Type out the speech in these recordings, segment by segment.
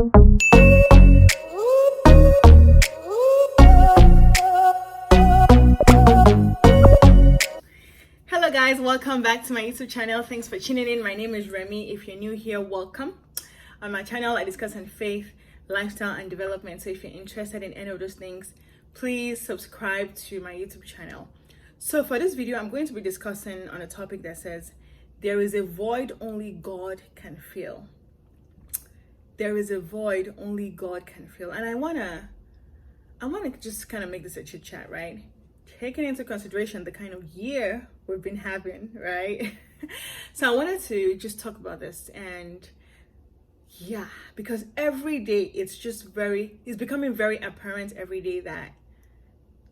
Hello guys, welcome back to my YouTube channel. Thanks for tuning in. My name is Remy. If you're new here, welcome. On my channel I discuss on faith, lifestyle and development. So if you're interested in any of those things, please subscribe to my YouTube channel. So for this video, I'm going to be discussing on a topic that says there is a void only God can fill. There is a void only God can fill. And I wanna just kind of make this a chit chat, right? Taking into consideration the kind of year we've been having, right? So I wanted to just talk about this, and yeah, because every day it's becoming very apparent every day that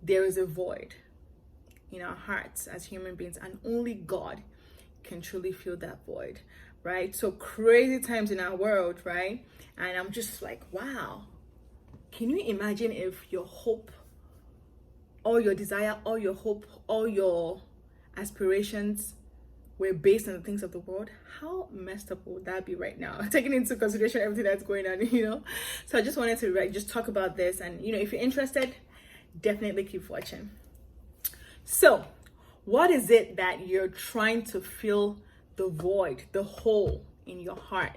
there is a void in our hearts as human beings, and only God can truly fill that void, right? So crazy times in our world, right? And I'm just like, wow, can you imagine if your hope, all your desire, all your hope, all your aspirations were based on the things of the world? How messed up would that be right now? Taking into consideration everything that's going on, So I just wanted to just talk about this, and if you're interested, definitely keep watching. So what is it that you're trying to fill the void, the hole in your heart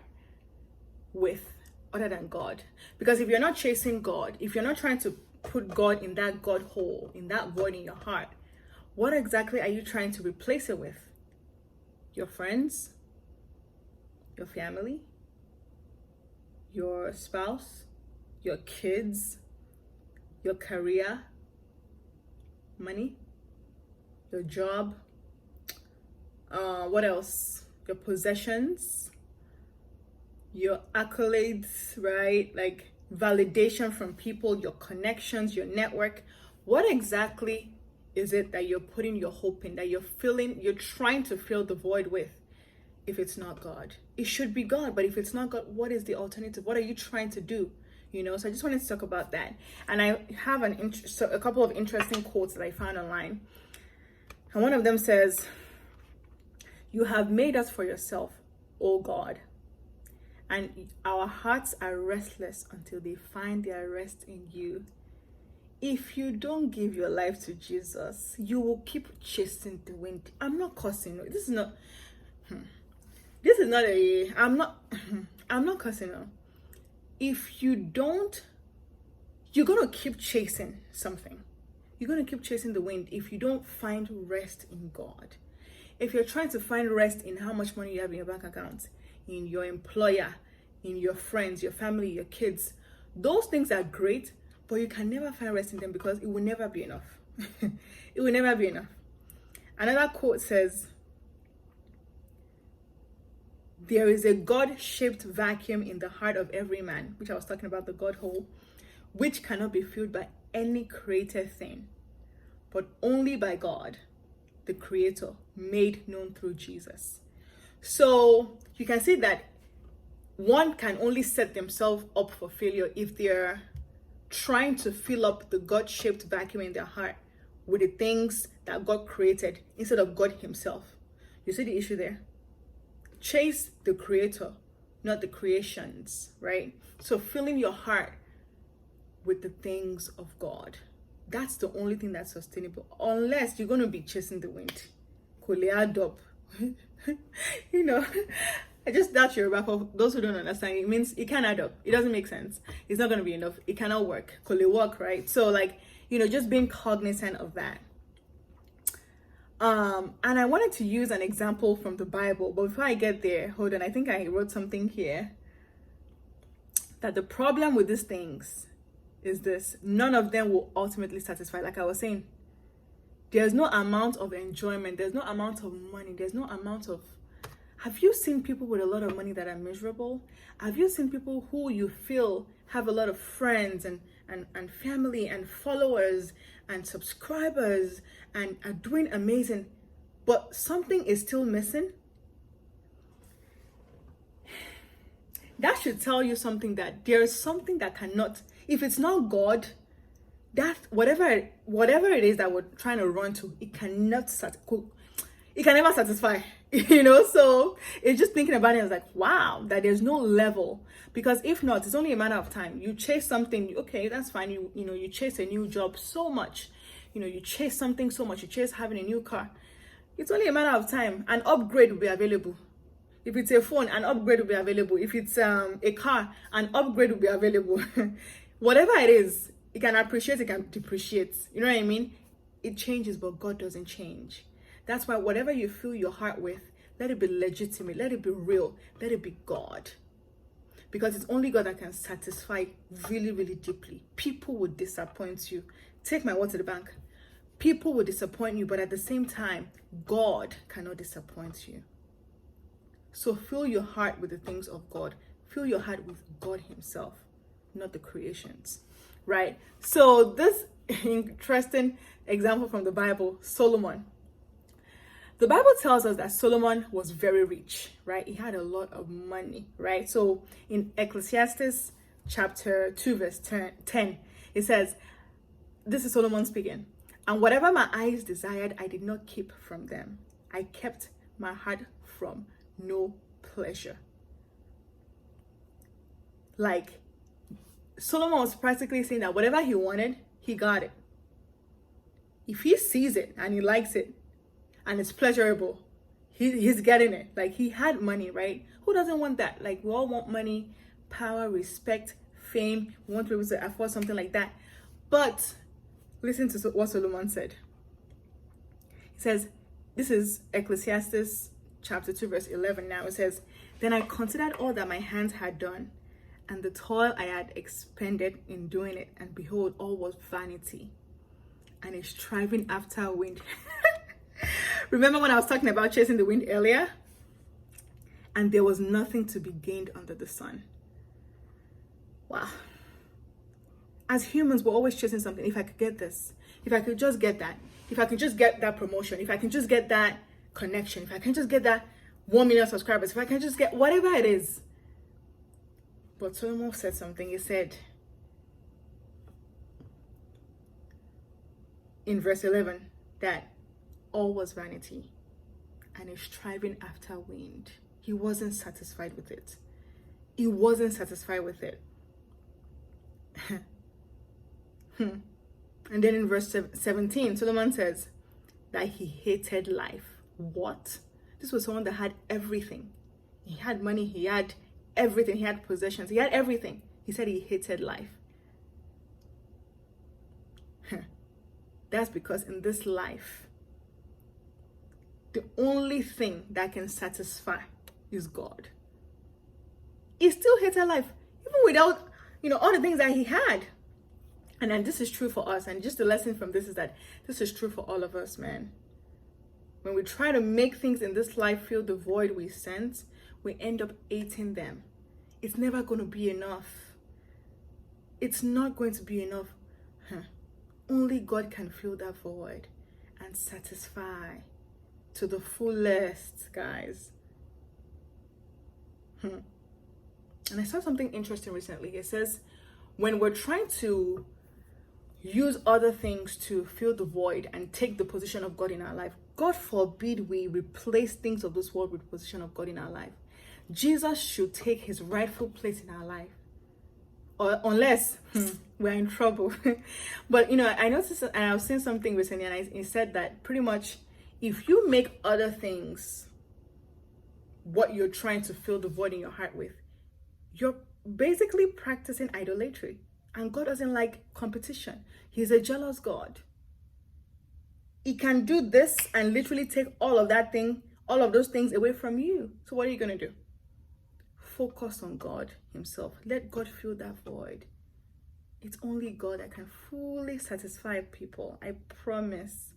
with, other than God? Because if you're not chasing God, if you're not trying to put God in that God hole, in that void in your heart, what exactly are you trying to replace it with? Your friends, your family, your spouse, your kids, your career, money, your job, what else? Your possessions, your accolades, right? Like validation from people, your connections, your network. What exactly is it that you're putting your hope in, that you're trying to fill the void with? If it's not God, it should be God. But if it's not God, what is the alternative? What are you trying to do? So I just wanted to talk about that. And I have a couple of interesting quotes that I found online. And one of them says, "You have made us for yourself, O God, and our hearts are restless until they find their rest in you. If you don't give your life to Jesus, you will keep chasing the wind." I'm not cussing. I'm not cussing. If you don't, you're going to keep chasing something. You're going to keep chasing the wind if you don't find rest in God. If you're trying to find rest in how much money you have in your bank account, in your employer, in your friends, your family, your kids, those things are great, but you can never find rest in them because it will never be enough. It will never be enough. Another quote says, "There is a God-shaped vacuum in the heart of every man," which I was talking about, the God hole, "which cannot be filled by any created thing, but only by God, the Creator, made known through Jesus." So you can see that one can only set themselves up for failure if they're trying to fill up the God-shaped vacuum in their heart with the things that God created instead of God Himself. You see the issue there? Chase the Creator, not the creations, right? So filling your heart with the things of God, that's the only thing that's sustainable, unless you're going to be chasing the wind. Could add up. I just doubt your wrap up. Those who don't understand, it means it can't add up. It doesn't make sense. It's not going to be enough. It cannot work. Could it work, right? So just being cognizant of that. And I wanted to use an example from the Bible, but before I get there, hold on, I think I wrote something here. That the problem with these things is this: none of them will ultimately satisfy. Like I was saying, there's no amount of enjoyment, there's no amount of money, there's no amount of... Have you seen people with a lot of money that are miserable? Have you seen people who you feel have a lot of friends and family and followers and subscribers and are doing amazing, but something is still missing? That should tell you something, that there is something that cannot, if it's not God, that whatever it is that we're trying to run to, it can never satisfy. So it's just thinking about it, I was like, wow, that there's no level. Because if not, it's only a matter of time. You chase something, okay, that's fine. You chase a new job so much. You chase something so much. You chase having a new car. It's only a matter of time. An upgrade will be available. If it's a phone, an upgrade will be available. If it's a car, an upgrade will be available. Whatever it is, it can appreciate, it can depreciate. You know what I mean? It changes, but God doesn't change. That's why whatever you fill your heart with, let it be legitimate, let it be real, let it be God. Because it's only God that can satisfy really, really deeply. People will disappoint you. Take my word to the bank. People will disappoint you, but at the same time, God cannot disappoint you. So fill your heart with the things of God. Fill your heart with God himself, not the creations, right? So this interesting example from the Bible, Solomon. The Bible tells us that Solomon was very rich, right? He had a lot of money, right? So in Ecclesiastes chapter 2, verse 10, it says, this is Solomon speaking, and whatever my eyes desired, I did not keep from them. I kept my heart from no pleasure. Like, Solomon was practically saying that whatever he wanted, he got it. If he sees it and he likes it and it's pleasurable, he's getting it. Like, he had money, right? Who doesn't want that? Like, we all want money, power, respect, fame. We want to be able to afford something like that. But listen to what Solomon said. He says, this is Ecclesiastes chapter 2, verse 11 now. It says, then I considered all that my hands had done, and the toil I had expended in doing it, and behold, all was vanity and a striving after wind. Remember when I was talking about chasing the wind earlier? And there was nothing to be gained under the sun. Wow. As humans, we're always chasing something. If I could get this, if I could just get that, if I could just get that promotion, if I can just get that connection, if I can just get that 1 million subscribers, if I can just get whatever it is. But Solomon said something. He said in verse 11 that all was vanity and a striving after wind. He wasn't satisfied with it. He wasn't satisfied with it. And then in verse 17, Solomon says that he hated life. What? This was someone that had everything. He had money, he had everything, he had possessions, he had everything. He said he hated life. That's because in this life, the only thing that can satisfy is God. He still hated life, even without, all the things that he had. And then this is true for us. And just the lesson from this is that this is true for all of us, man. When we try to make things in this life fill the void we sense, we end up hating them. It's never going to be enough. It's not going to be enough. Only God can fill that void and satisfy to the fullest, guys. And I saw something interesting recently. It says, when we're trying to use other things to fill the void and take the position of God in our life, God forbid we replace things of this world with the position of God in our life. Jesus should take his rightful place in our life. Or unless we're in trouble. But, I noticed, and I was saying something recently, and it said that pretty much if you make other things what you're trying to fill the void in your heart with, you're basically practicing idolatry. And God doesn't like competition. He's a jealous God. He can do this and literally take all of those things away from you. So what are you going to do? Focus on God himself. Let God fill that void. It's only God that can fully satisfy people. I promise.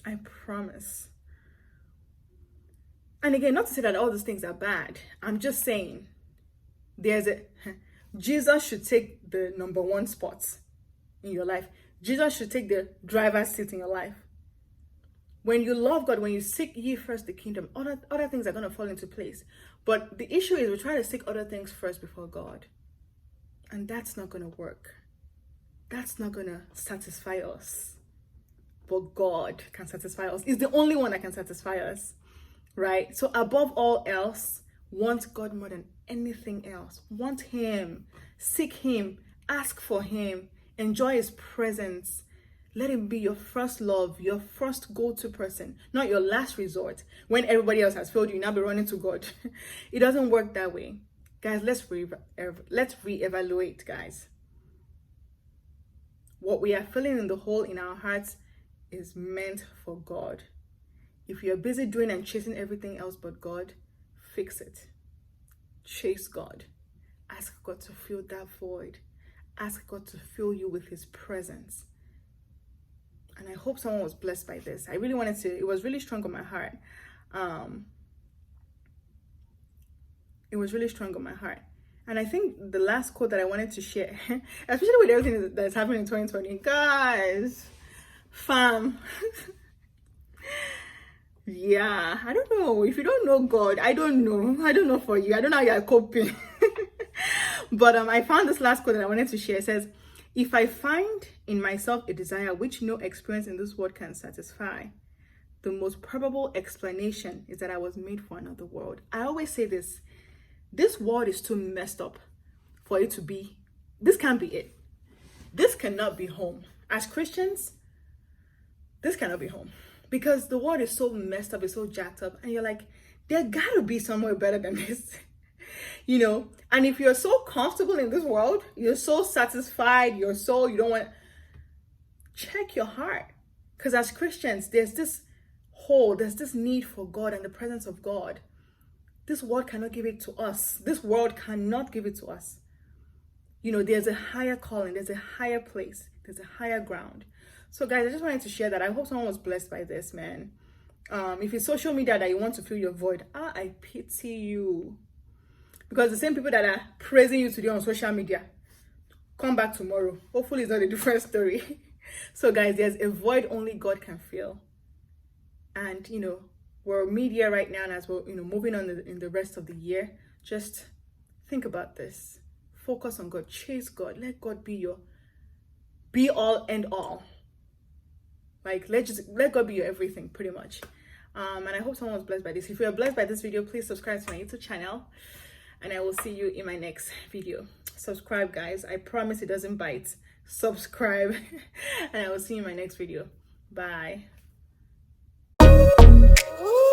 I promise. And again, not to say that all those things are bad. I'm just saying Jesus should take the number one spot in your life. Jesus should take the driver's seat in your life. When you love God, when you seek ye first the kingdom, other things are going to fall into place. But the issue is we try to seek other things first before God. And that's not going to work. That's not going to satisfy us. but God can satisfy us. He's the only one that can satisfy us, right? So above all else, want God more than anything else. Want him, seek him, ask for him, enjoy his presence. Let him be your first love, your first go-to person, not your last resort. When everybody else has failed you, now be running to God. It doesn't work that way. Guys, let's reevaluate, guys. What we are filling in the hole in our hearts is meant for God. If you're busy doing and chasing everything else but God, fix it. Chase God. Ask God to fill that void. Ask God to fill you with his presence. And I hope someone was blessed by this. I really wanted to, it was really strong on my heart. It was really strong on my heart. And I think the last quote that I wanted to share, especially with everything that's happening in 2020, guys, fam, yeah, I don't know. If you don't know God, I don't know for you. I don't know how you're coping. But I found this last quote that I wanted to share. It says, if I find in myself a desire which no experience in this world can satisfy, the most probable explanation is that I was made for another world. I always say this world is too messed up for it to be. This can't be it. This cannot be home. As Christians, this cannot be home. Because the world is so messed up, it's so jacked up. And you're like, there gotta be somewhere better than this. You know? And if you're so comfortable in this world, you're so satisfied, you don't want, check your heart. Because as Christians, there's this hole, there's this need for God and the presence of God. This world cannot give it to us. This world cannot give it to us. You know, there's a higher calling, there's a higher place, there's a higher ground. So guys, I just wanted to share that. I hope someone was blessed by this, man. If it's social media that you want to fill your void, I pity you. Because the same people that are praising you today on social media, come back tomorrow. Hopefully it's not a different story. So guys, there's a void only God can fill. And, you know, we're media right now, and as we're, you know, moving on in the rest of the year, just think about this. Focus on God. Chase God. Let God be your be all and all. Like, let God be your everything, pretty much. And I hope someone was blessed by this. If you are blessed by this video, please subscribe to my YouTube channel. And I will see you in my next video. Subscribe, guys. I promise it doesn't bite. Subscribe. And I will see you in my next video. Bye. Ooh.